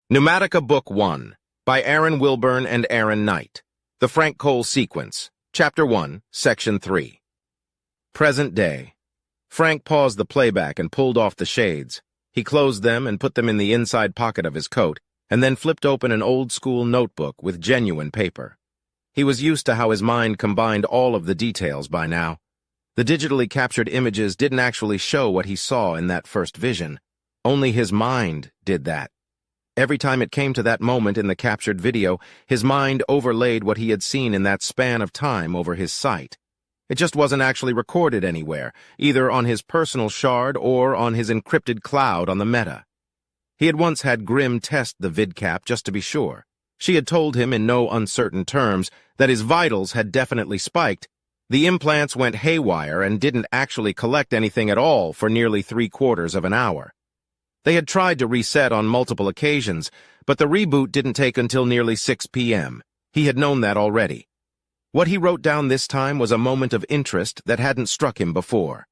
Pneumatica Book 1 by Aaron Wilburn and Aaron Knight. The Frank Cole Sequence. Chapter 1, Section 3. Present day. Frank paused the playback and pulled off the shades. He closed them and put them in the inside pocket of his coat, and then flipped open an old-school notebook with genuine paper. He was used to how his mind combined all of the details by now. The digitally captured images didn't actually show what he saw in that first vision. Only his mind did that. Every time it came to that moment in the captured video, his mind overlaid what he had seen in that span of time over his sight. It just wasn't actually recorded anywhere, either on his personal shard or on his encrypted cloud on the Meta. He had once had Grim test the vidcap just to be sure. She had told him in no uncertain terms that his vitals had definitely spiked. The implants went haywire and didn't actually collect anything at all for nearly 3/4 of an hour. They had tried to reset on multiple occasions, but the reboot didn't take until nearly 6 p.m. He had known that already. What he wrote down this time was a moment of interest that hadn't struck him before.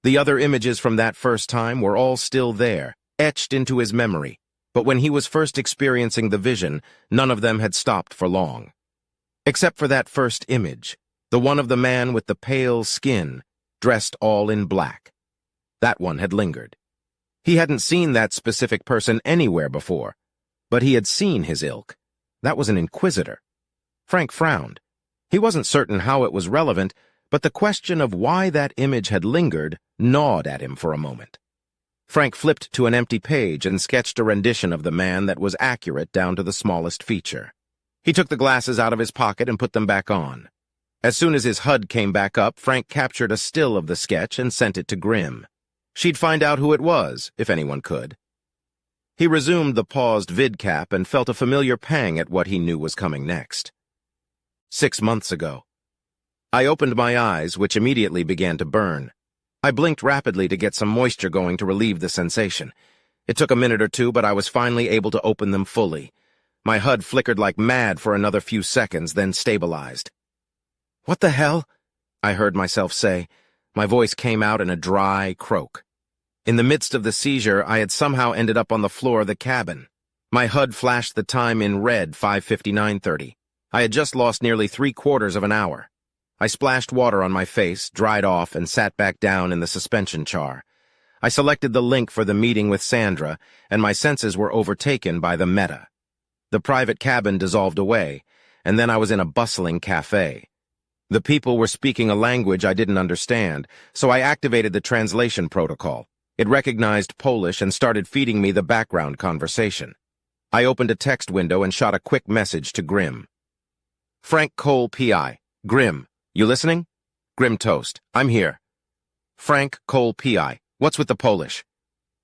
The other images from that first time were all still there, etched into his memory, but when he was first experiencing the vision, none of them had stopped for long. Except for that first image, the one of the man with the pale skin, dressed all in black. That one had lingered. He hadn't seen that specific person anywhere before, but he had seen his ilk. That was an inquisitor. Frank frowned. He wasn't certain how it was relevant, but the question of why that image had lingered gnawed at him for a moment. Frank flipped to an empty page and sketched a rendition of the man that was accurate down to the smallest feature. He took the glasses out of his pocket and put them back on. As soon as his HUD came back up, Frank captured a still of the sketch and sent it to Grim. She'd find out who it was, if anyone could. He resumed the paused vidcap and felt a familiar pang at what he knew was coming next. 6 months ago. I opened my eyes, which immediately began to burn. I blinked rapidly to get some moisture going to relieve the sensation. It took a minute or two, but I was finally able to open them fully. My HUD flickered like mad for another few seconds, then stabilized. "What the hell?" I heard myself say. My voice came out in a dry croak. In the midst of the seizure, I had somehow ended up on the floor of the cabin. My HUD flashed the time in red, 5:59:30. I had just lost nearly 3/4 of an hour. I splashed water on my face, dried off, and sat back down in the suspension char. I selected the link for the meeting with Sandra, and my senses were overtaken by the Meta. The private cabin dissolved away, and then I was in a bustling cafe. The people were speaking a language I didn't understand, so I activated the translation protocol. It recognized Polish and started feeding me the background conversation. I opened a text window and shot a quick message to Grim. Frank Cole, P.I. Grim, you listening? Grim Toast, I'm here. Frank Cole, P.I. What's with the Polish?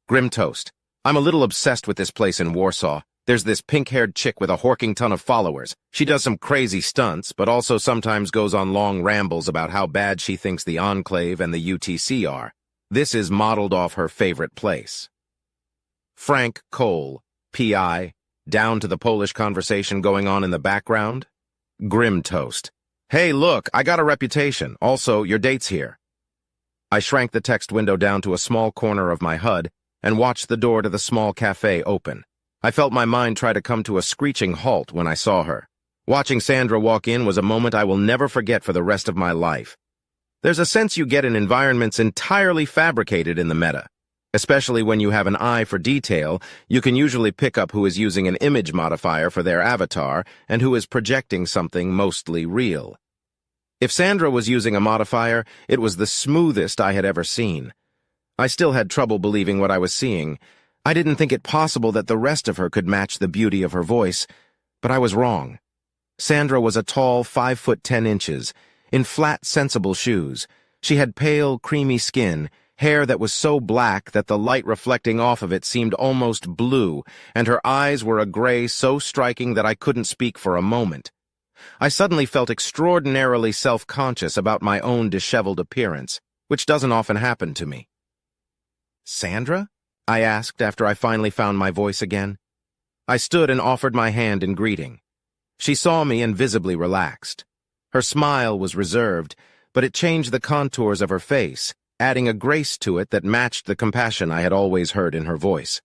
Grim Toast, I'm a little obsessed with this place in Warsaw. There's this pink-haired chick with a horking ton of followers. She does some crazy stunts, but also sometimes goes on long rambles about how bad she thinks the Enclave and the UTC are. This is modeled off her favorite place. Frank Cole, P.I., down to the Polish conversation going on in the background. Grim Toast. Hey, look, I got a reputation. Also, your date's here. I shrank the text window down to a small corner of my HUD and watched the door to the small cafe open. I felt my mind try to come to a screeching halt when I saw her. Watching Sandra walk in was a moment I will never forget for the rest of my life. There's a sense you get in environments entirely fabricated in the Meta. Especially when you have an eye for detail, you can usually pick up who is using an image modifier for their avatar and who is projecting something mostly real. If Sandra was using a modifier, it was the smoothest I had ever seen. I still had trouble believing what I was seeing. I didn't think it possible that the rest of her could match the beauty of her voice, but I was wrong. Sandra was a tall 5'10", in flat, sensible shoes. She had pale, creamy skin, hair that was so black that the light reflecting off of it seemed almost blue, and her eyes were a gray so striking that I couldn't speak for a moment. I suddenly felt extraordinarily self-conscious about my own disheveled appearance, which doesn't often happen to me. "Sandra?" I asked after I finally found my voice again. I stood and offered my hand in greeting. She saw me and visibly relaxed. Her smile was reserved, but it changed the contours of her face, adding a grace to it that matched the compassion I had always heard in her voice.